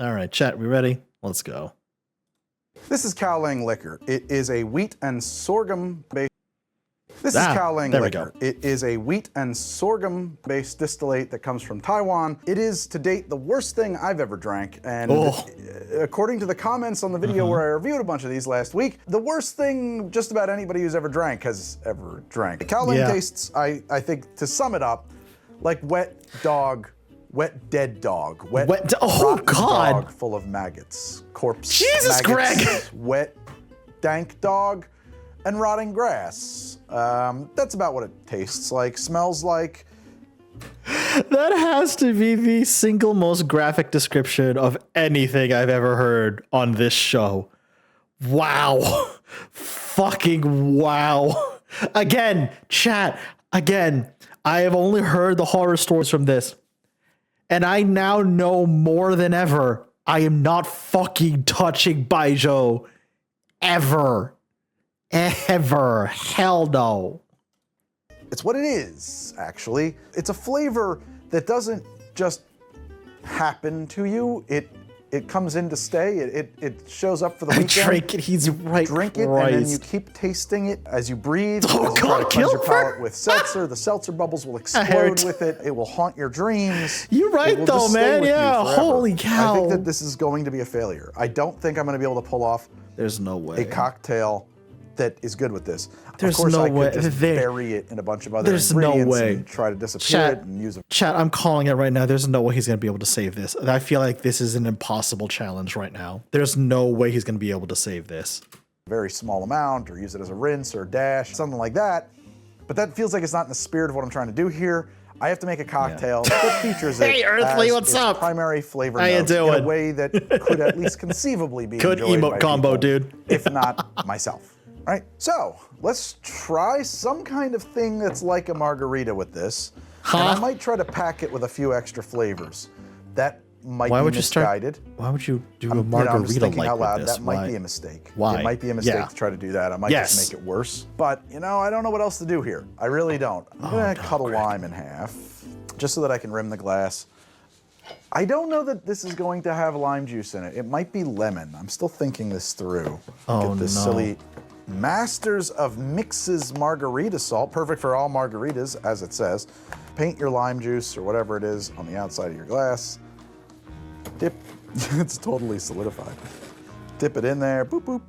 All right, chat, we ready? Let's go. This is Kaoliang liquor. It is a wheat and sorghum based. This is Kaoliang liquor. It is a wheat and sorghum based distillate that comes from Taiwan. It is to date the worst thing I've ever drank, and according to the comments on the video where I reviewed a bunch of these last week, the worst thing just about anybody who's ever drank has ever drank. Kaoliang tastes, I think, to sum it up, like wet dead dog, rotten dog full of maggots, corpse. Jesus, maggots, Greg! Wet, dank dog, and rotting grass. That's about what it tastes like, smells like. That has to be the single most graphic description of anything I've ever heard on this show. Wow. Fucking wow. Again, chat, again, I have only heard the horror stories from this. And I now know more than ever, I am not fucking touching Baijiu ever. Ever. Hell no. It's what it is, actually. It's a flavor that doesn't just happen to you. It comes in to stay. It shows up for the weekend. Drink it. He's right. Drink it, Christ. and then you keep tasting it as you breathe. Oh, as you God, try to cleanse your Gilbert! palate with seltzer. The seltzer bubbles will explode with it. It will haunt your dreams. You're right, It will though, just stay man. with you Yeah. forever. Holy cow. I think that this is going to be a failure. I don't think I'm going to be able to pull off There's no way. a cocktail that is good with this. There's of course, no I could way. just bury it in a bunch of other There's no ingredients way. and try to disappear it and use it. Chat, I'm calling it right now. There's no way he's going to be able to save this. I feel like this is an impossible challenge right now. There's no way he's going to be able to save this. Very small amount, or use it as a rinse or a dash, something like that. But that feels like it's not in the spirit of what I'm trying to do here. I have to make a cocktail that features it Hey, Earthly, as what's its up? primary flavor How you note in doing? a way that could at least conceivably be Good enjoyed emote by combo, people, dude. if not myself. Right? So let's try some kind of thing that's like a margarita with this. And I might try to pack it with a few extra flavors. That might be misguided. Why would you do a I'm margarita just thinking like out loud. with this? That might be a mistake. Why? It might be a mistake Yeah. to try to do that. I might just make it worse. But, you know, I don't know what else to do here. I really don't. I'm going to cut a lime in half just so that I can rim the glass. I don't know that this is going to have lime juice in it. It might be lemon. I'm still thinking this through. Get this silly Masters of Mixes margarita salt, perfect for all margaritas, as it says. Paint your lime juice or whatever it is on the outside of your glass. Dip. It's totally solidified. Dip it in there. Boop, boop.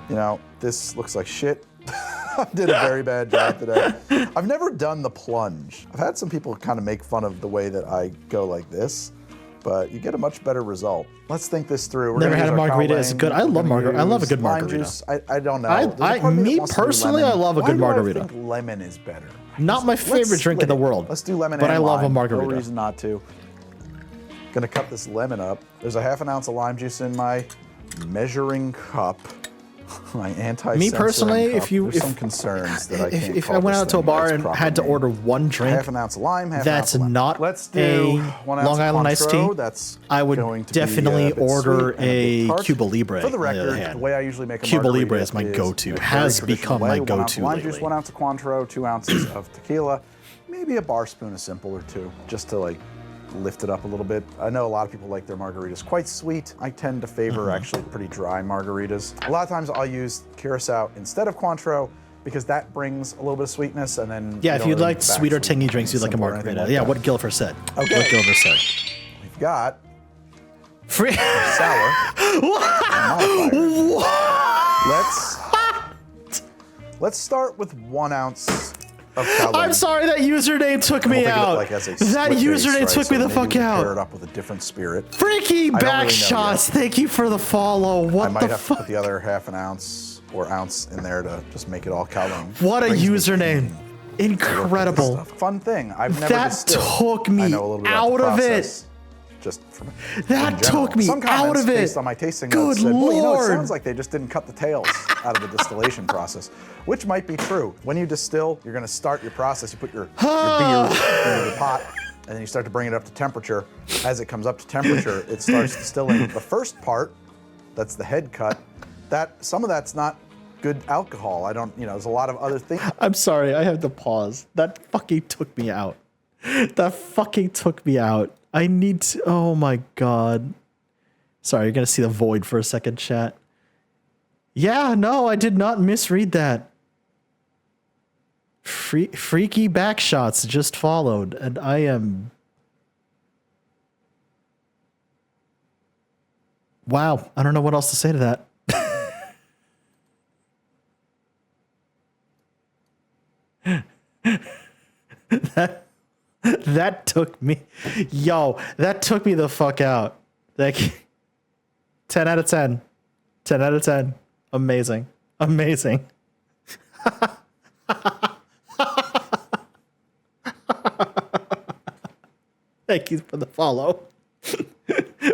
You know, this looks like shit. I did a very bad job today. I've never done the plunge. I've had some people kind of make fun of the way that I go like this, but you get a much better result. Let's think this through. We're Never had a use our margarita. It's Kaoliang. good. I love margarita. I love a Use good lime margarita. juice. I don't know. Me personally, I love a good margarita. I think lemon is better. Not my favorite drink in the world. Let's do lemon but and I love a lime. margarita. No reason not to. Gonna cut this lemon up. There's a half an ounce of lime juice in my measuring cup. My anti-sensor Me personally, cup. There's some concerns that I can't if call I went this out to a thing bar by its and proper had to name. order one drink, Half an ounce of lime, half that's an ounce of lemon. not Let's do a 1 ounce Long Island iced tea. Cointreau. That's I would going to definitely be a bit order sweet and a bit a tart. Cuba Libre. For the on other record, hand. the way I usually make a Cuba margarita Libre is my go-to. in a Has very become traditional my way. 1 ounce go-to of lime lately. juice, 1 ounce of Cointreau, 2 ounces of tequila, maybe a bar spoon of simple or two, just to like lift it up a little bit. I know a lot of people like their margaritas quite sweet. I tend to favor actually pretty dry margaritas. A lot of times I'll use Curacao instead of Cointreau because that brings a little bit of sweetness, and then Yeah, if you'd like back sweeter, something tangy drinks, you'd like a simple or anything margarita. like Yeah, that. what Gilfer said. Okay. What Gilfer said. We've got Free. sour. Let's start with 1 ounce of Kaoliang. I'm sorry, that username took me Think of it out. like as a That split base, username right? took So me the maybe fuck we pair out. it up with a different spirit. Freaky I don't back really know shots. yet. Thank you for the follow. I What might the have to put fuck? the other half an ounce or ounce in there to just make it all Kaoliang. What a Brings me username. pain. Incredible. Stuff. Fun thing. I've never That distilled. took me I know a little bit about out the of it. process, just from That in general. took me Some out comments of it. based on my tasting Good notes said, well, you know, it Lord. sounds like they just didn't cut the tails out of the distillation process, which might be true. When you distill, you're going to start your process. You put your beer into the pot, and then you start to bring it up to temperature. As it comes up to temperature, it starts distilling. The first part, that's the head cut, some of that's not good alcohol. I don't, there's a lot of other things. I'm sorry, I have to pause. That fucking took me out. That fucking took me out. I need to. Oh my god. Sorry, you're gonna see the void for a second, chat. Yeah, no, I did not misread that. Freaky back shots just followed, and I am. Wow, I don't know what else to say to that. That took me, that took me the fuck out. Like, 10 out of 10. 10 out of 10. Amazing. Amazing. Thank you for the follow.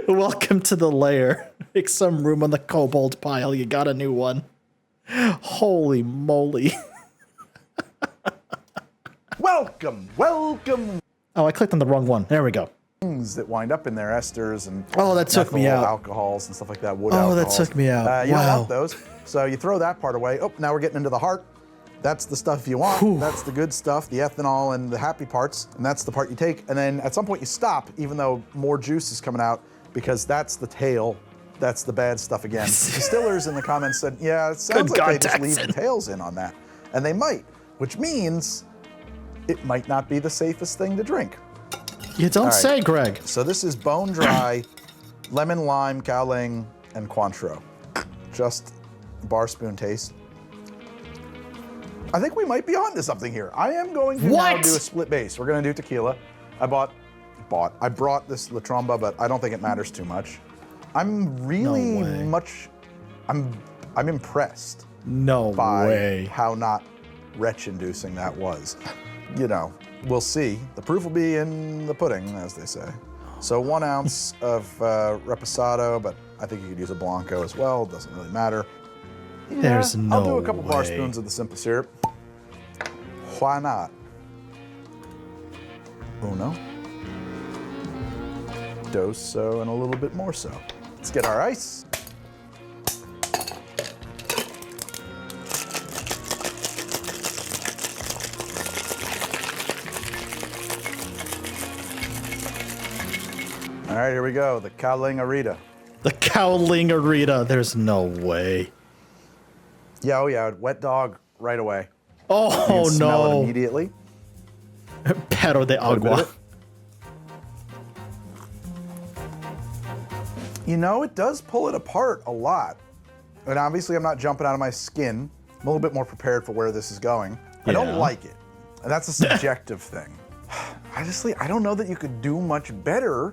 Welcome to the lair. Make some room on the kobold pile. You got a new one. Holy moly. Welcome, welcome. Oh, I clicked on the wrong one. There we go. Things that wind up in there, esters and that took me out. Alcohols and stuff like that. Wood Oh, alcohols. that took me out. You don't Wow. want those, so you throw that part away. Oh, now we're getting into the heart. That's the stuff you want. Whew. That's the good stuff, the ethanol and the happy parts, and that's the part you take. And then at some point you stop, even though more juice is coming out, because that's the tail. That's the bad stuff again. Distillers in the comments said, yeah, it sounds Good like God, they just leave Texan. the tails in on that. And they might, which means it might not be the safest thing to drink. You don't right. say, Greg. So this is bone dry, lemon, lime, Kaoliang, and Cointreau. Just bar spoon taste. I think we might be onto something here. I am going to now What? do a split base. We're going to do tequila. I brought this La Tromba, but I don't think it matters too much. I'm really No way. I'm impressed No by way. how not retch-inducing that was. You know, we'll see. The proof will be in the pudding, as they say. So 1 ounce of Reposado, but I think you could use a Blanco as well. Doesn't really matter. Yeah, There's no I'll do a couple bar way. spoons of the simple syrup. Why not? Uno. Dos so and a little bit more so. Let's get our ice. All right, here we go. The Kaoliang Arita. The Kaoliang Arita. There's no way. Yeah, oh yeah, wet dog right away. You Oh can smell it no. immediately. Perro de Put a bit of agua. it. You know, it does pull it apart a lot. And obviously I'm not jumping out of my skin. I'm a little bit more prepared for where this is going. I Yeah. don't like it. And that's a subjective thing. Honestly, I don't know that you could do much better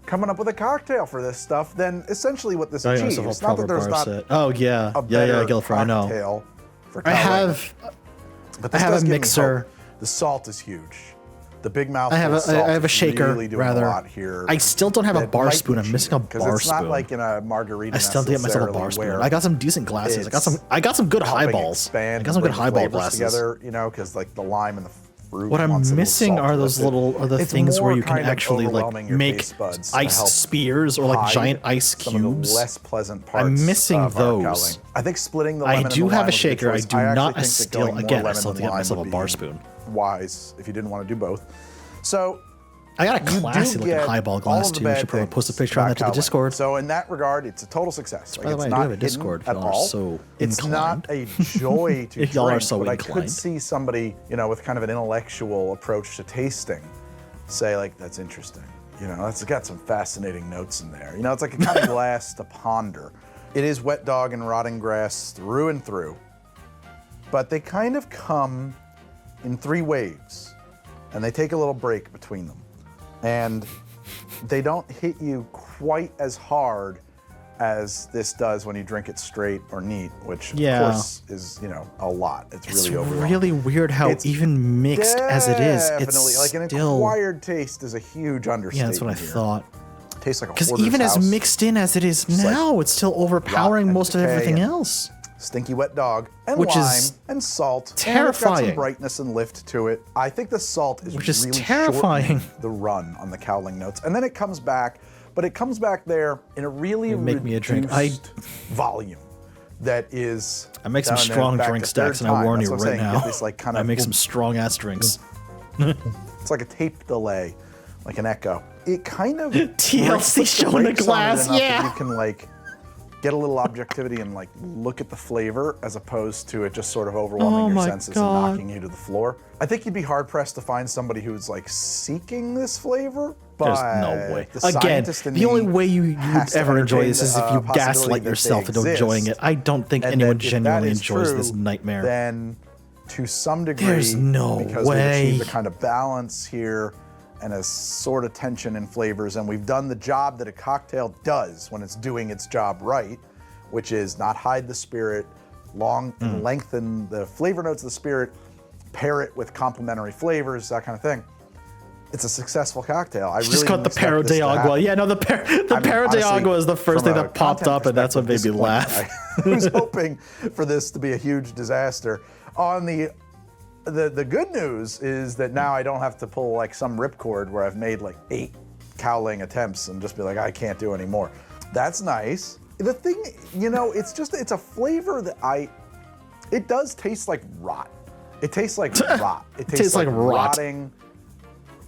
coming up with a cocktail for this stuff than essentially what this Oh, yeah, achieves. it's a whole It's not that proper there's bar not set. Oh yeah. a Yeah, better Guilford, I know. cocktail for I Kaoliang. have But I this have does a give me mixer. hope. The salt is huge. The big mouth. I have a salt is shaker really doing rather. a lot here. I still don't have a that bar might be spoon. I'm missing a cheating, 'cause bar it's not spoon. like in a margarita. I still have to get myself a bar spoon. I got some decent glasses. I got some good highballs. I got some good highball glasses. together, you know, because like the lime and the fruit. What I'm wants a little missing salt are with those it. little It's things where more you can kind of actually like overwhelming your make taste buds to ice help spears or like hide giant ice some of the cubes. less pleasant parts. missing of our those. Kaoliang. I think splitting the I lemon do and the have lime a was good shaker. I choice. do actually not. I think that still going more again. I lemon still have to than get lime myself would a bar be spoon. Wise if you didn't want to do both. So I got a you classy do looking get highball all glass of the too. I bad should probably post a things picture on that about to the Kaoliang. Discord. So in that regard, it's a total success. By the it's way, I do not have a hidden Discord if at y'all are all. so It's not a inclined. joy to If y'all are drink, so but I inclined. could see somebody, you know, with kind of an intellectual approach to tasting, say like, "That's interesting." You know, it's got some fascinating notes in there. You know, it's like a kind of glass to ponder. It is wet dog and rotting grass through and through, but they kind of come in 3 waves, and they take a little break between them, and they don't hit you quite as hard as this does when you drink it straight or neat, which of Yeah. course is, you know, a lot. It's It's really overwhelming. really weird how It's even mixed as it is, Definitely, it's like an still. acquired taste is a huge Yeah, understatement. that's what I here. thought. Tastes like a Because hoarder's even as house. mixed in as it is like now, it's still overpowering and most of decay everything and- else. Stinky wet dog and Which lime is and salt. And it's got terrifying. some brightness and lift to it. I think the salt is Which is really terrifying. shortening the run on the Kaoliang notes, and then it comes back, but it comes back there in a really You make me a drink. reduced volume. That is. I make some down there strong back drink to stacks, third and I time. warn That's you what I'm right saying. You now. get this, like, kind I of make some strong ass drinks. It's like a tape delay, like an echo. it kind of TLC puts show in the brakes on it glass, enough that yeah. you can like get a little objectivity and like look at the flavor as opposed to it just sort of overwhelming your senses and knocking you to the floor. I think you'd be hard pressed to find somebody who's like seeking this flavor. But there's no way. The Again, the only way you would ever enjoy this is if you possibility gaslight that yourself they into enjoying it. exist. I don't think And anyone that if genuinely that is enjoys this true, nightmare. Then, to some degree, There's no because way. we've achieved a kind of balance here and a sort of tension in flavors, and we've done the job that a cocktail does when it's doing its job right, which is not hide the spirit, and lengthen the flavor notes of the spirit, pair it with complementary flavors, that kind of thing. It's a successful cocktail. I really Just got the Perro de Agua. Yeah, no, the Perro de Agua is the first thing that popped up, and that's what made me laugh. I was hoping for this to be a huge disaster. On the good news is that now I don't have to pull like some ripcord where I've made like 8 Kaoliang attempts and just be like, I can't do any more. That's nice. The thing, you know, it's a flavor that it does taste like rot. It tastes like rot. It tastes like rotting,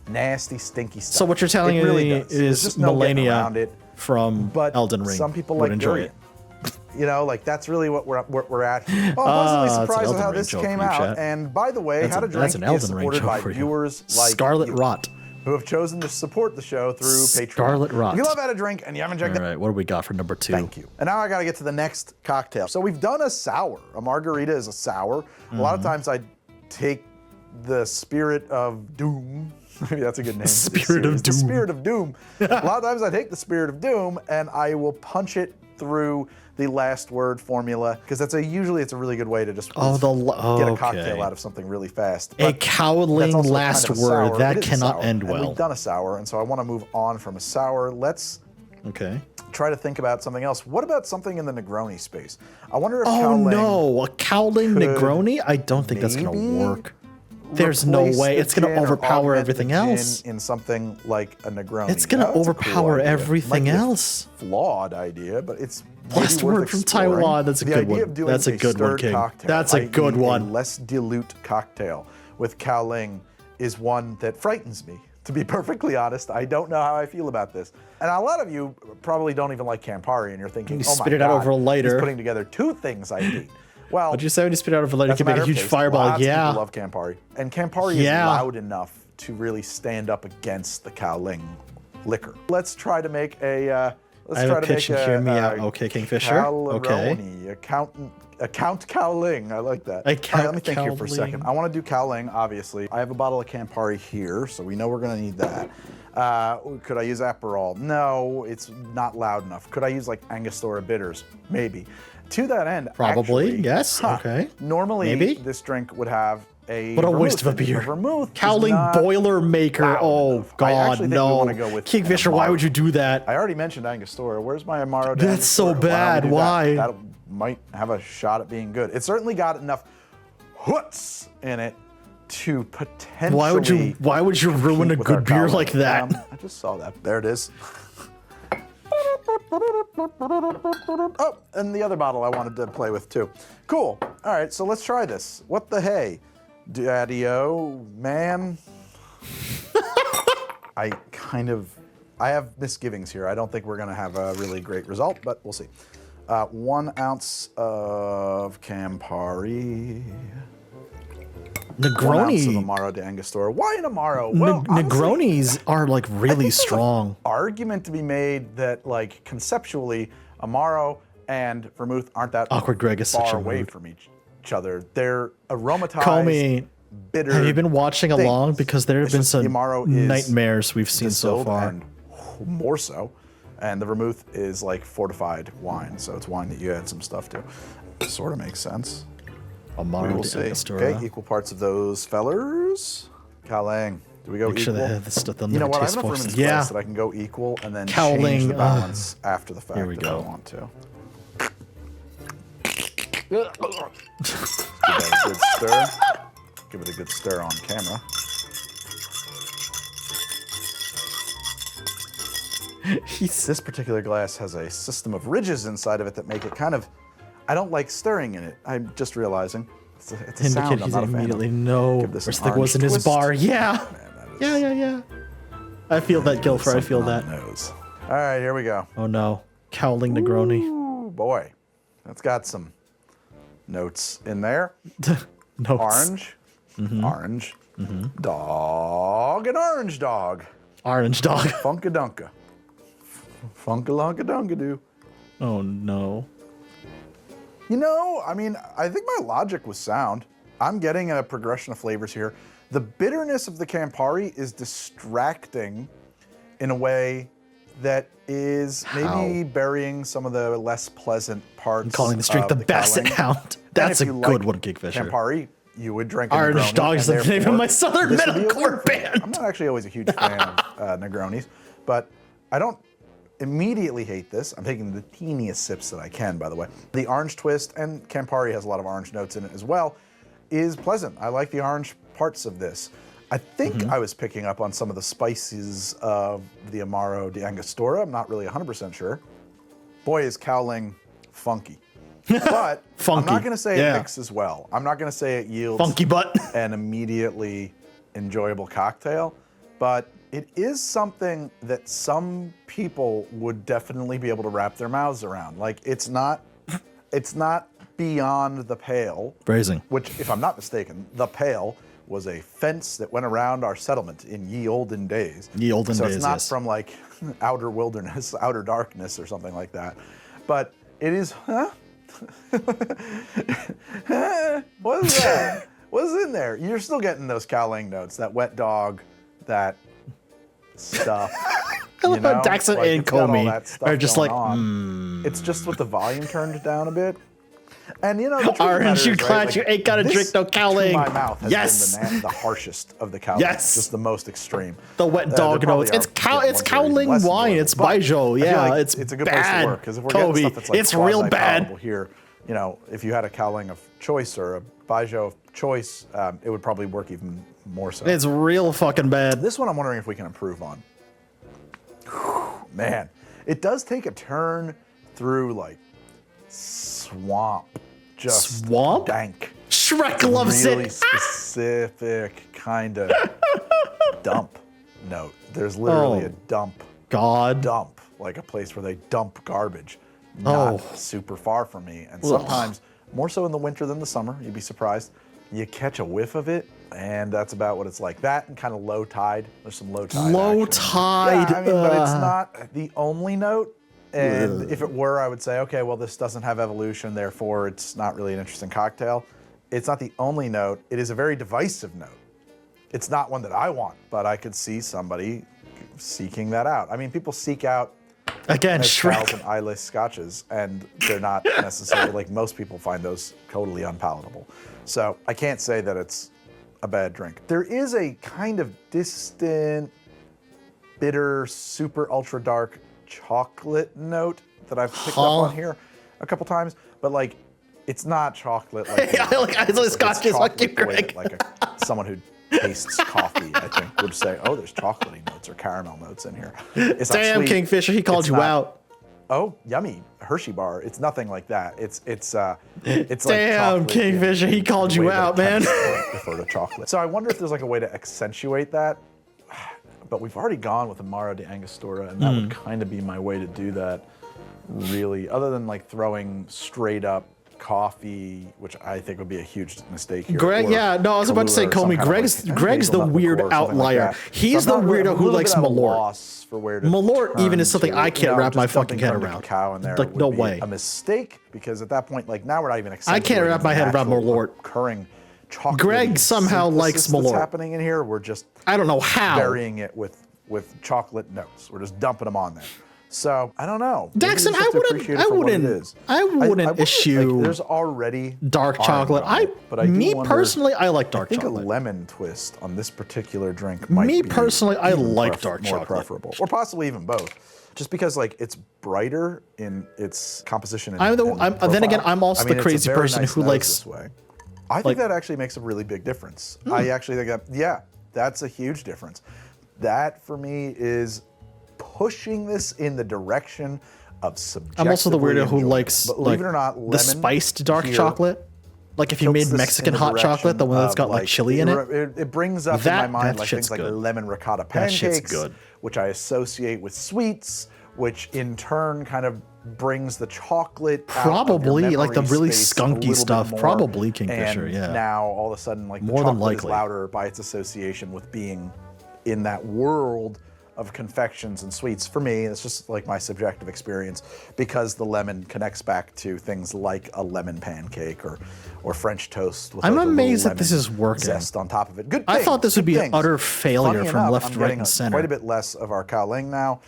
nasty, stinky stuff. So what you're telling me is Melania from but Elden Ring some people would like enjoy durian. it. You know, like that's really what we're at here. Oh, I'm pleasantly surprised with how this came out. chat. And by the way, How to Drink an is Elden Ring supported joke by for you. viewers like Scarlet you, Rot. who have chosen to support the show through Patreon. Scarlet Rot. If you love How to Drink and you haven't checked All right, what do we got for number 2? Thank you. And now I got to get to the next cocktail. So we've done a sour. A margarita is a sour. A lot of times I take the spirit of doom. Maybe that's a good name. The spirit of doom. The spirit of doom. A lot of times I take the spirit of doom and I will punch it through the last word formula because usually it's a really good way to just get a cocktail out of something really fast. A Kaoliang last word that cannot end well. And we've done a sour, and so I want to move on from a sour. Let's try to think about something else. What about something in the Negroni space? I wonder if Kaoliang no, a Kaoliang Negroni? I don't think that's going to work. There's no way. It's going to overpower everything else. In something like a Negroni. It's going to overpower everything else. Flawed idea, but it's last word from Taiwan. That's a good one. That's a good one, King. That's a good one. A less dilute cocktail with Kaoliang is one that frightens me. To be perfectly honest, I don't know how I feel about this. And a lot of you probably don't even like Campari, and you're thinking, oh my spit it out over a lighter. He's putting together 2 things I hate. Well, what'd you say when you spit it out over a lighter? You can make a huge fireball. Lots of people love Campari. And Campari is loud enough to really stand up against the Kaoliang liquor. Let's try to make a... I have a pitch and hear me out. Okay, Kingfisher. Okay. Count Kaoliang. I like that. Let me think here for a second. I want to do Kaoliang, obviously. I have a bottle of Campari here, so we know we're going to need that. Could I use Aperol? No, it's not loud enough. Could I use like Angostura bitters? Maybe. To that end, probably, actually, yes. Okay. Normally, this drink would have a what a waste of a beer. Vermouth. Kaoliang Boilermaker. Oh God, no. Go Kingfisher, why would you do that? I already mentioned Angostura. Where's my Amaro? That's so bad. Why? That might have a shot at being good. It's certainly got enough hoots in it to potentially. Why would you ruin a good beer like that? I just saw that. There it is. Oh, and the other bottle I wanted to play with too. Cool. All right, so let's try this. What the hey, Daddy-o, man? I have misgivings here. I don't think we're gonna have a really great result, but we'll see. 1 ounce of Campari. Negroni. 1 ounce of Amaro de Angostura. Why an Amaro? Well, Negronis are like really strong. Argument to be made that like conceptually, Amaro and vermouth aren't that awkward. Greg is such far a away mood. from each other. They're aromatized. Call me bitter. Have you been watching along? Because there have been some Amaro nightmares we've seen so far. And more so. And the vermouth is like fortified wine, so it's wine that you add some stuff to. Sort of makes sense. Amaro we'll see. Okay, equal parts of those fellers. Kaoliang. Do we go Make equal? Sure they have the stuff you know what? I have enough room in this glass that I can go equal and then change the balance after the fact if I want to. Give that a good stir. Give it a good stir on camera. This particular glass has a system of ridges inside of it that make it kind of... I don't like stirring in it. I'm just realizing. It's a sound I'm not a fan of. Immediately know where it was in his bar. Yeah. Man, yeah. I feel that, Guilford. I feel that. Nose. All right, here we go. Oh no, Kaoliang Negroni. Ooh, boy, that's got some notes in there. Notes. Orange, orange, dog, and orange dog. Orange dog. Funkadunka. Funkalonka-dunka-doo. Oh no. You know, I mean, I think my logic was sound. I'm getting a progression of flavors here. The bitterness of the Campari is distracting in a way that is maybe burying some of the less pleasant parts. I'm calling this drink the Basset Kaoliang. Hound. That's a good one, Kingfisher. Campari, you would drink a Orange Negroni, Dog is and the name of therefore my Southern this would be a metalcore win for me. band. I'm not actually always a huge fan of Negronis, but I don't immediately hate this. I'm taking the teeniest sips that I can, by the way. The orange twist, and Campari has a lot of orange notes in it as well, is pleasant. I like the orange parts of this. I think I was picking up on some of the spices of the Amaro de Angostura. I'm not really 100% sure. Boy, is Kaoliang funky. But I'm not going to say it mixes well. I'm not going to say it yields funky butt. an immediately enjoyable cocktail, but it is something that some people would definitely be able to wrap their mouths around. Like, it's not beyond the pale. Phrasing. Which, if I'm not mistaken, the pale was a fence that went around our settlement in ye olden days. Ye olden days, So it's not yes. from like outer wilderness, outer darkness or something like that. But it is, huh? What is that? What's in there? You're still getting those Kaoliang notes, that wet dog, that stuff. I love how Daxon Like, and it's got all Comey that stuff are just going like, on. It's just with the volume turned down a bit. And you know, the truth of the Orange, matter you is, right, glad like, you ain't gotta this, drink no Kaoliang. to my mouth has Yes. been the harshest of the Kaoliang. Yes. Just the most extreme. The wet dog there probably notes. It's are it's ones that are even Kaoliang less wine. enjoyable, It's but I Baijiu. feel Yeah, like it's a good bad. place to work, because if we're getting Kobe, stuff that's like it's real bad. quasi-palatable here, you know, if you had a Kaoliang of choice or a Baijiu of choice, it would probably work even more so. It's real fucking bad. This one I'm wondering if we can improve on. Whew, man, it does take a turn through like swamp. Just Swamp? dank. Shrek loves Really it. specific kind of dump note. There's literally a dump, like a place where they dump garbage. Not super far from me. And sometimes, more so in the winter than the summer, you'd be surprised, you catch a whiff of it, and that's about what it's like. That and kind of low tide. There's some low tide. Low action. tide. Yeah, I mean, but it's not the only note. And if it were, I would say, okay, well, this doesn't have evolution, therefore it's not really an interesting cocktail. It's not the only note. It is a very divisive note. It's not one that I want, but I could see somebody seeking that out. I mean, people seek out Again, mezcals Shrek. and eyeless scotches, and they're not necessarily, like, most people find those totally unpalatable. So I can't say that it's a bad drink. There is a kind of distant, bitter, super ultra dark chocolate note that I've picked up on here a couple times, but like, it's not chocolate. Like, I like eyeless scotches. Fuck you, Greg. Like someone who tastes coffee, I think, would say, "Oh, there's chocolatey notes or caramel notes in here." It's not Damn, sweet. Kingfisher, he called It's you not- out. Oh, yummy Hershey bar. It's nothing like that. It's like Damn, chocolate Kingfisher, he called you way that out, man. chemists refer to chocolate. So I wonder if there's like a way to accentuate that. But we've already gone with Amaro de Angostura, and that would kind of be my way to do that, really, other than like throwing straight up coffee, which I think would be a huge mistake here. Greg, or yeah, no, I was about to say, Kahlua or some Comey, kind of, like, Greg's the hazelnut weird liqueur or something like outlier. that. He's So I'm the not- weirdo I'm a who little likes bit at a Malort. loss for where to Malort even turn is something to. I can't wrap my just fucking dumping head Thunder around. Cacao in there Like, would no be way. a mistake, because at that point, like, now we're not even I can't wrap my head around accentuating the Malort. natural occurring chocolate Greg somehow likes synthesis that's Malort. happening in here. We're just I don't know how. burying it with chocolate notes. We're just dumping them on there. So I don't know. Maybe Daxon, you just have to appreciate it for what it is. I wouldn't wonder, issue like, there's already dark orange chocolate. on it, but I do Me wonder- personally, I like I dark think chocolate. a lemon twist on this particular drink might Me be personally, I even like dark more chocolate. preferable, or possibly even both. Just because like it's brighter in its composition. And, then again, I'm also the it's a crazy very person nice who nose likes- this way. I think like- that actually makes a really big difference. I actually think that, yeah, that's a huge difference. That for me is pushing this in the direction of subjectively I'm also the weirdo who enjoyable. likes Believe like it or not, the lemon spiced dark here chocolate. Like if you made tilts this Mexican in the hot chocolate, the one that's direction got like chili in it. It brings up That- in my mind that like shit's things like good. lemon ricotta That shit's pancakes, good. which I associate with sweets, which in turn kind of brings the chocolate Probably, out of your like the memory really space a skunky little bit stuff. more, Probably Kingfisher, and yeah. now all of a sudden, like More the than chocolate likely. is louder by its association with being in that world of confections and sweets. For me, it's just like my subjective experience, because the lemon connects back to things like a lemon pancake or French toast with I'm like a little amazed that this lemon is working. zest on top of it. Good I things, thought this would good be an things. utter failure Funny from enough, left, I'm right, getting and center. quite a bit less of our Kaoliang now.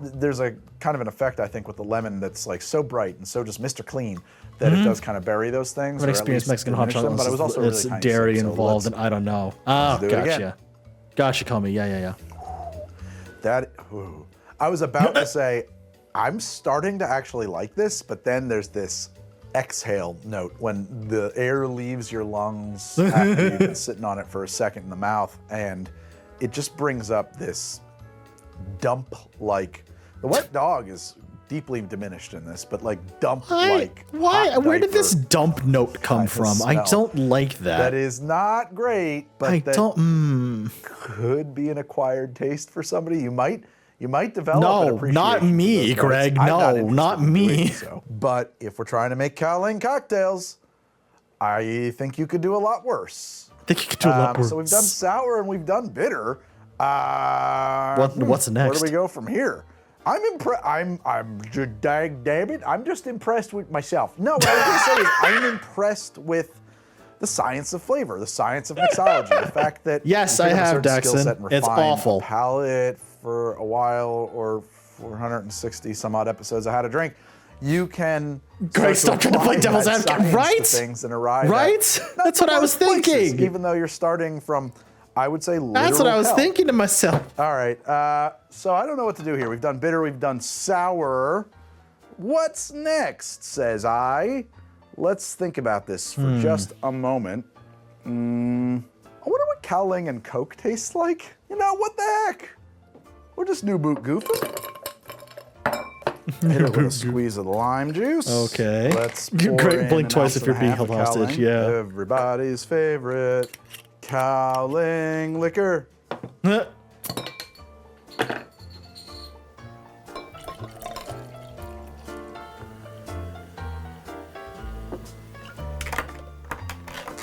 There's a kind of an effect, I think, with the lemon that's like so bright and so just Mr. Clean that it does kind of bury those things. I've or at experienced least Mexican hot diminish them, chocolate. but it was also It's really tiny dairy sip, so involved, let's- and I don't know. Oh, do it again. gotcha. Gotcha, call me. Yeah. I was about to say, I'm starting to actually like this, but then there's this exhale note when the air leaves your lungs after you've been sitting on it for a second in the mouth, and it just brings up this dump-like. The wet dog is deeply diminished in this, but like dump-like. Why? hot Where did diaper this dump note come kinda from? I smell. don't like that. That is not great, but I that don't. could be an acquired taste for somebody. You might develop an No, appreciation not for me, those notes. Greg. I'm No, interested not in doing me. so. But if we're trying to make Kaoliang cocktails, I think you could do a lot worse. I think you could do a lot worse. So we've done sour and we've done bitter. What's next? Where do we go from here? I'm impressed. Damn it. I'm just impressed with myself. No, what I was going to say is I'm impressed with the science of flavor, the science of mixology, the fact that Yes, you pick I up a have, certain skill Daxon. set and It's refine awful. a palate for a while, or 460 some odd episodes of How to Drink. You can Greg, stop trying to play apply devil's that advocate. science to Right? things and arrive Right? at That's what I was thinking. even though you're starting from, I would say, literal That's what I was hell. thinking to myself. All right, so I don't know what to do here. We've done bitter, we've done sour. What's next, says I. Let's think about this for just a moment. I wonder what Kaoliang and Coke tastes like. You know, what the heck? We're just new boot goofing. Hit it with a squeeze of the lime juice. Okay. Let's Greg, pour in blink an twice ounce if you're and a being half of held hostage, Kaoliang. yeah. Everybody's favorite Kaoliang liquor.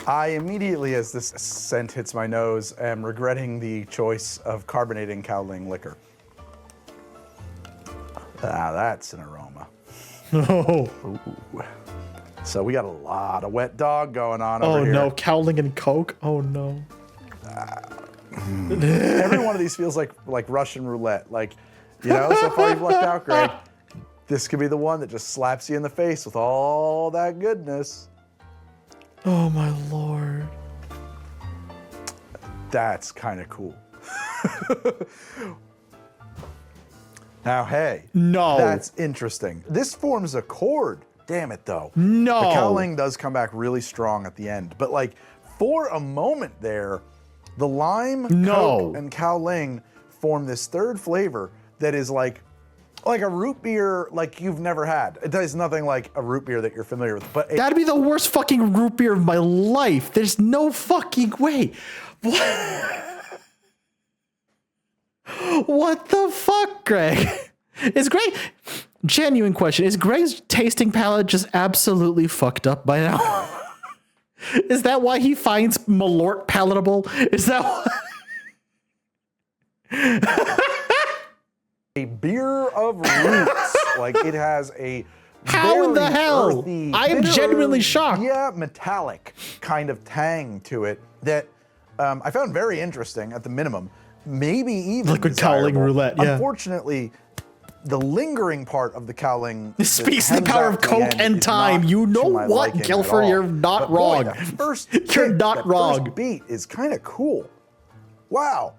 I immediately, as this scent hits my nose, am regretting the choice of carbonating Kaoliang liquor. Ah, that's an aroma. Oh, Ooh. So we got a lot of wet dog going on over oh here. no, Kaoliang and Coke. Oh no. Every one of these feels like Russian roulette. Like, you know, so far you've lucked out, Greg. This could be the one that just slaps you in the face with all that goodness. Oh my lord. That's kind of cool. Now, hey. No. That's interesting. This forms a chord. Damn it, though. No. The Kaoliang does come back really strong at the end. But, like, for a moment there, the lime, Coke, and Kaoliang form this third flavor that is like a root beer like you've never had. It does nothing like a root beer that you're familiar with. But That'd be the worst fucking root beer of my life. There's no fucking way. What the fuck, Greg? Is Greg... Genuine question. Is Greg's tasting palate just absolutely fucked up by now? Is that why he finds Malort palatable? Is that why... a beer of roots. Like, it has a How in the very hell? earthy, I am bitter, genuinely shocked. Yeah, metallic kind of tang to it that I found very interesting at the minimum. Maybe even Liquid Kaoliang desirable. roulette, yeah. Unfortunately, the lingering part of the Kaoliang This speaks to the power of Coke and time. You know what, Gilfer? You're not wrong. You're not wrong. First beat is kind of cool. Wow.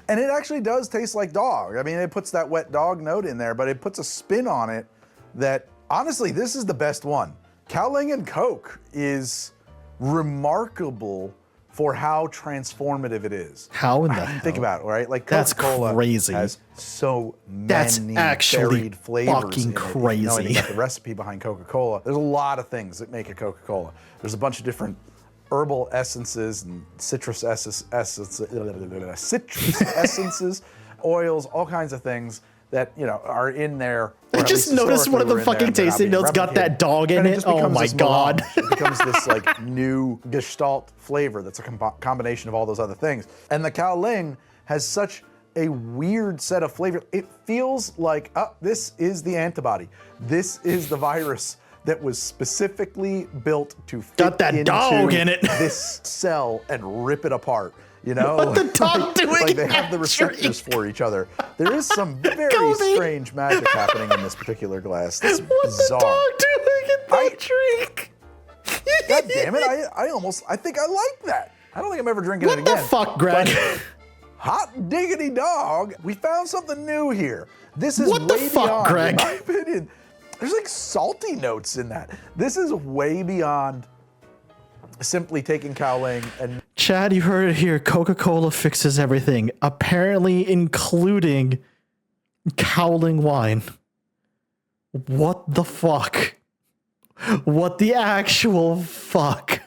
And it actually does taste like dog. I mean, it puts that wet dog note in there, but it puts a spin on it that, honestly, this is the best one. Kaoliang and Coke is remarkable for how transformative it is. How in the hell? Think about it, right? Like That's Coca-Cola crazy. has so That's many actually varied flavors fucking in it. If you know anything crazy. about the recipe behind Coca-Cola, there's a lot of things that make a Coca-Cola. There's a bunch of different herbal essences and citrus essences, oils, all kinds of things that are in there. I just noticed one of the fucking tasting notes got that dog in it. Oh my god! It becomes this like new Gestalt flavor that's a combination of all those other things. And the Kaoliang has such a weird set of flavors. It feels like, this is the antibody. This is the virus that was specifically built to fit got that dog in it. This cell and rip it apart. What the dog doing? Like they have the receptors for each other. There is some very strange magic happening in this particular glass. That's bizarre. What's the dog doing in that drink? God damn it! I think I like that. I don't think I'm ever drinking it again. What the fuck, Greg? Hot diggity dog! We found something new here. This is what the way fuck, beyond, Greg? in my opinion. There's like salty notes in that. This is way beyond simply taking Kaoliang and. Chad, you heard it here. Coca-Cola fixes everything, apparently including Kaoliang wine. What the fuck? What the actual fuck?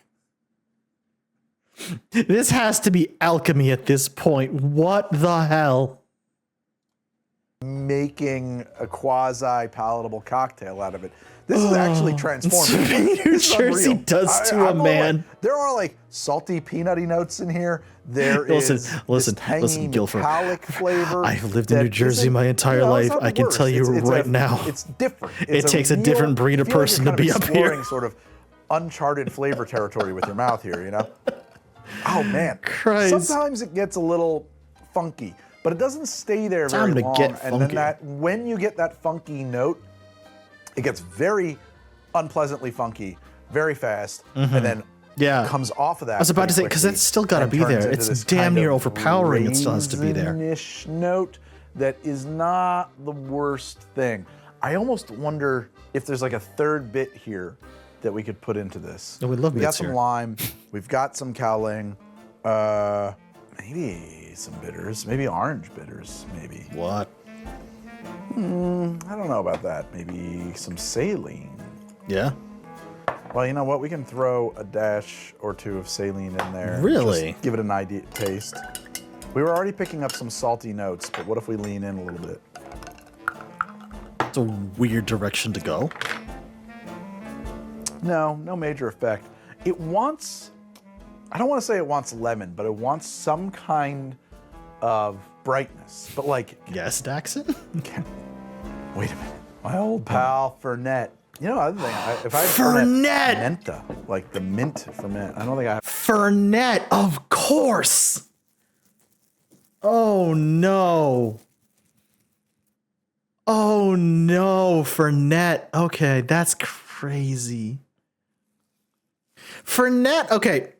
This has to be alchemy at this point. What the hell? Making a quasi-palatable cocktail out of it. This is actually transformative. New Jersey does to a man. There are like salty peanutty notes in here. There is tangy Guilford. metallic flavor. I've lived in New Jersey my entire life. I can tell you right now. It's different. It takes a different breed of person to be up here. Exploring sort of uncharted flavor territory with your mouth here, Oh man. Christ. Sometimes it gets a little funky, but it doesn't stay there very long. And then when you get that funky note, it gets very unpleasantly funky, very fast, and then comes off of that. I was about to say, because it's still got to be there. It's damn near overpowering. It still has to be there. Raisinish note that is not the worst thing. I almost wonder if there's like a third bit here that we could put into this. No, we love We bits got some here. lime. We've got some Kaoliang. Maybe some bitters. Maybe orange bitters. Maybe. What? I don't know about that. Maybe some saline. Yeah. Well, you know what? We can throw a dash or two of saline in there. Really? Just give it an idea taste. We were already picking up some salty notes, but what if we lean in a little bit? It's a weird direction to go. No major effect. It wants, I don't want to say it wants lemon, but it wants some kind of brightness. But like... Yes, Daxon? Wait a minute. My old pal, Fernet. You know, other thing, if I had Fernet! Menta, like the mint Fernet. I don't think I have. Fernet, of course! Oh no. Oh no, Fernet. Okay, that's crazy. Fernet, okay.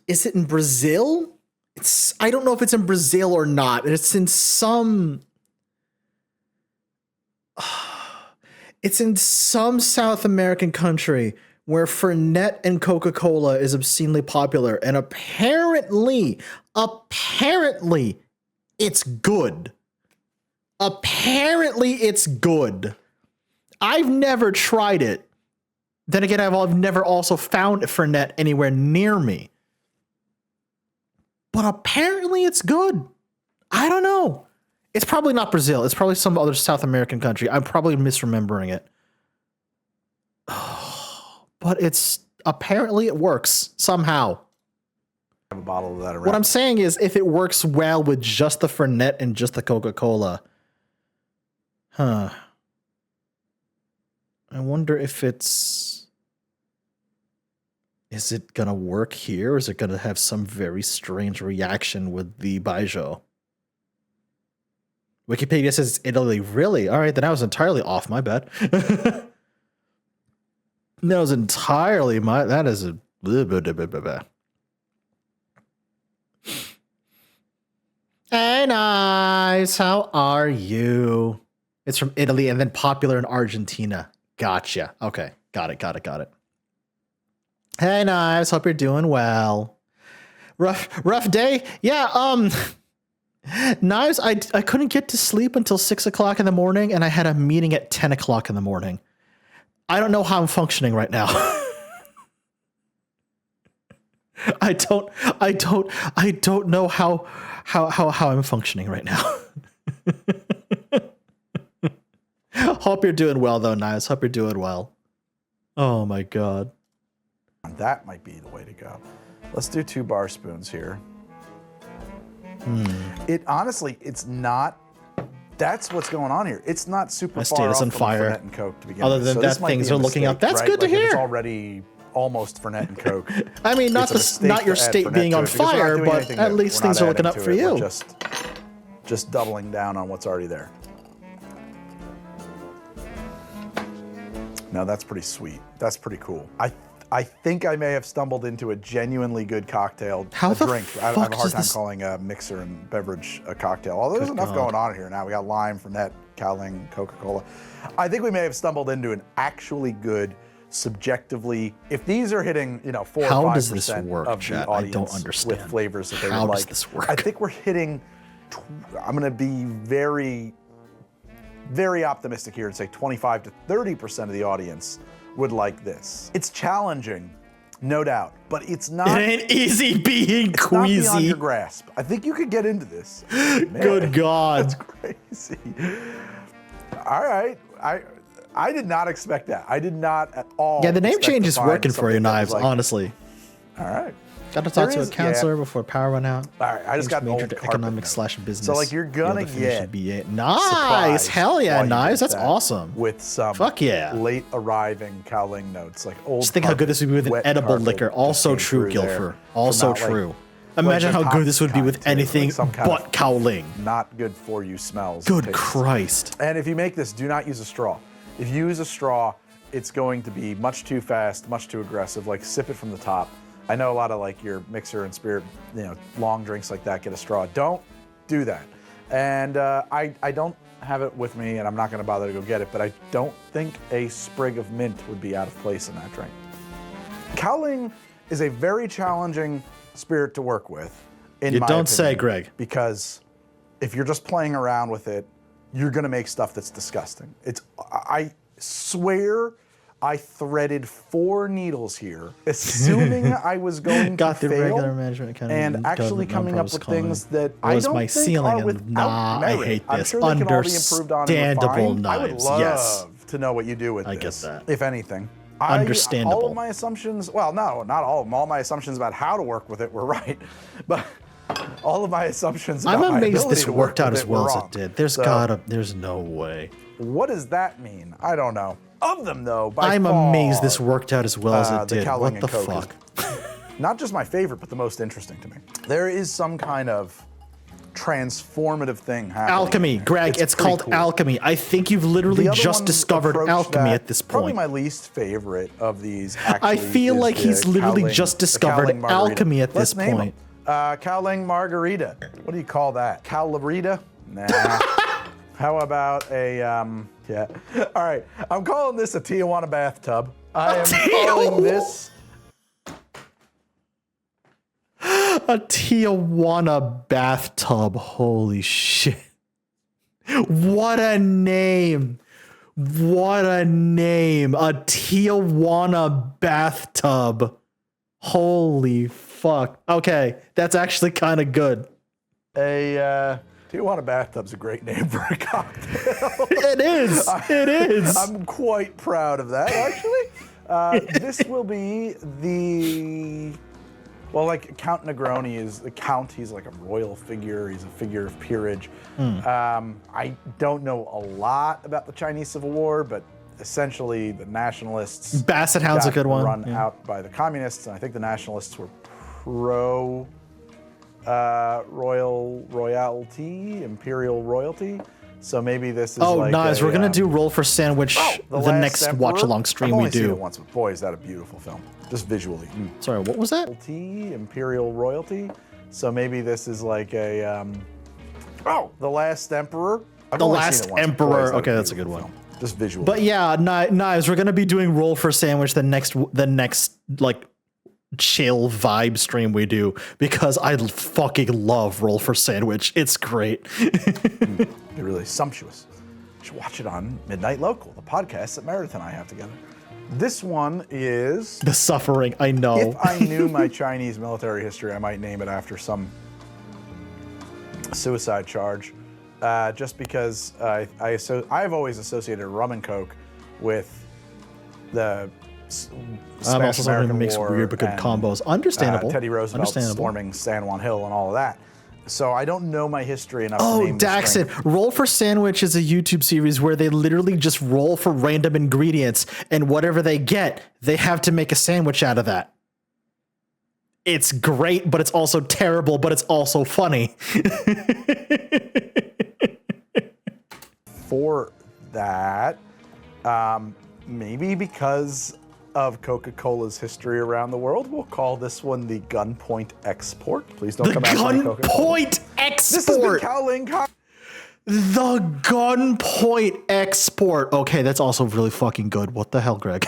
Is it in Brazil? I don't know if it's in Brazil or not. It's in some... It's in some South American country where Fernet and Coca-Cola is obscenely popular. And apparently, it's good. Apparently, it's good. I've never tried it. Then again, I've never also found Fernet anywhere near me. But apparently, it's good. I don't know. It's probably not Brazil. It's probably some other South American country. I'm probably misremembering it. But apparently it works somehow. I have a bottle of that around. What I'm saying is if it works well with just the Fernet and just the Coca-Cola. I wonder if is it going to work here or is it going to have some very strange reaction with the Baijiu? Wikipedia says it's Italy. Really? All right, then I was entirely off. My bad. That was entirely my... That is a... Hey, nice. How are you? It's from Italy and then popular in Argentina. Gotcha. Okay. Got it. Hey, nice. Hope you're doing well. Rough day. Yeah. Knives. I couldn't get to sleep until 6 o'clock in the morning, and I had a meeting at 10 o'clock in the morning. I don't know how I'm functioning right now. I don't know how I'm functioning right now. Hope you're doing well though, Knives. Hope you're doing well. Oh my god. That might be the way to go. Let's do 2 bar spoons here. It honestly, it's not. That's what's going on here. It's not super My far state is off on from fire. Fernet and Coke to begin Other with. than So that, this might things be a are looking up. mistake, That's right? good to Like, if hear. It's already almost Fernet and Coke. I mean, not It's a not your mistake to state add being Fernet on to it, because we're not fire, doing but anything at new. least We're things not are looking up adding for to it. you. We're just doubling down on what's already there. No, that's pretty sweet. That's pretty cool. I think I may have stumbled into a genuinely good cocktail. How a the drink. I have fuck a hard does time this- calling a mixer and beverage a cocktail. Although there's Good enough God. going on here now. We got lime, Fernet, Kaoliang, Coca-Cola. I think we may have stumbled into an actually good, subjectively. If these are hitting, 4 How or 5% does this work, of chat? the I audience don't understand. with flavors that they How would does like, this work? I think we're hitting. I'm going to be very, very optimistic here and say 25 to 30% of the audience would like this. It's challenging, no doubt, but it's not. It ain't easy being It's not beyond queasy. your grasp. I think you could get into this. Man, Good God. that's crazy. All right, I did not expect that. I did not at all. Yeah, the name expect change to is find working for you, something that was Knives, like- honestly. All right. Got to talk There to a is- counselor yeah. before power went out. All right, I just got an major old to carpet economics note. / business. So like you're gonna get BA. Nice, surprised hell yeah, while you Knives. get That's that awesome. With some Fuck yeah. late arriving Kaoliang notes, like old. Just think how good this would be with an wet edible carpet liquor. just Also came true, through there Gilfer. from Also out, like- true. Imagine like how the good this would be toxic with kind, too, anything like some kind but of Kaoliang. Not good for you smells. Good tastes. Christ. And if you make this, do not use a straw. If you use a straw, it's going to be much too fast, much too aggressive. Like sip it from the top. I know a lot of like your mixer and spirit, long drinks like that get a straw. Don't do that. And I don't have it with me, and I'm not going to bother to go get it. But I don't think a sprig of mint would be out of place in that drink. Kaoliang is a very challenging spirit to work with. In You my don't say, opinion, Greg. Because if you're just playing around with it, you're gonna make stuff that's disgusting. I swear I threaded 4 needles here, assuming I was going Got to the fail, regular management kind of and actually coming up with things that I was don't my think ceiling are and without nah, I merit. hate I'm this. sure they can all be improved on and Understandable refined. I would Knives, love yes. to know what you do with I this, get that. if anything. Understandable. All of my assumptions, well, no, not all of them. All my assumptions about how to work with it were right, but all of my assumptions about I'm my amazed ability this to worked work out with as well as were it did. There's wrong. there's no way. What does that mean? I don't know. Of them, though, by I'm far, amazed this worked out as well as it the did. Kaoliang What and the Coke fuck? is not just my favorite, but the most interesting to me. There is some kind of transformative thing happening. Alchemy, Greg, it's pretty called cool. alchemy. I think you've literally The other just one discovered approached alchemy that- at this Probably point. my least favorite of these. I Actually, feel is like the he's literally Kaoliang- just the discovered Kaoliang margarita. alchemy at Let's this name point. them. Kaoliang margarita. What do you call that? Calarita? Nah. How about a yeah? All right, I'm calling this a Tijuana bathtub. I am calling this. A Tijuana bathtub. Holy shit. What a name. What a name. A Tijuana bathtub. Holy fuck. Okay, that's actually kind of good. A Tijuana bathtub's a great name for a cocktail. It is. It is. I'm quite proud of that, actually. This will be the. Well, like Count Negroni is the Count. He's like a royal figure. He's a figure of peerage. I don't know a lot about the Chinese Civil War, but essentially the nationalists. Basset Hound's a got good one. Run Yeah. out by the communists, and I think the nationalists were pro royalty, imperial royalty. So maybe this is Oh, like nice. a, We're gonna do Roll for Sandwich the Last next Emperor. watch along stream I've we only seen do. it once, but boy, is that a beautiful film, just visually. Sorry, what was that? Royalty, imperial royalty. So maybe this is like a The Last Emperor. I've The only Last seen it once, but boy, Emperor. is that Okay, that's a beautiful good one. film, just visually. But yeah, Knives, we're gonna be doing Roll for Sandwich the next like chill vibe stream we do because I fucking love Roll for Sandwich. It's great. They're really sumptuous. You should watch it on Midnight Local, the podcast that Meredith and I have together. This one is... The Suffering, I know. If I knew my Chinese military history, I might name it after some suicide charge. Just because I've always associated rum and coke with the I'm also someone who makes War weird but good and, combos. Understandable. Teddy Roosevelt storming San Juan Hill and all of that. So I don't know my history enough to name this drink. Roll for Sandwich is a YouTube series where they literally just roll for random ingredients, and whatever they get, they have to make a sandwich out of that. It's great, but it's also terrible, but it's also funny. For that, maybe because of Coca-Cola's history around the world, we'll call this one the Gunpoint Export. Please don't come after me, Coca-Cola. Gunpoint Export! This is the Kaoliang The Gunpoint Export. Okay, that's also really fucking good. What the hell, Greg?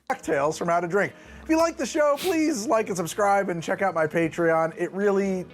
Cocktails from How to Drink. If you like the show, please like and subscribe and check out my Patreon. It really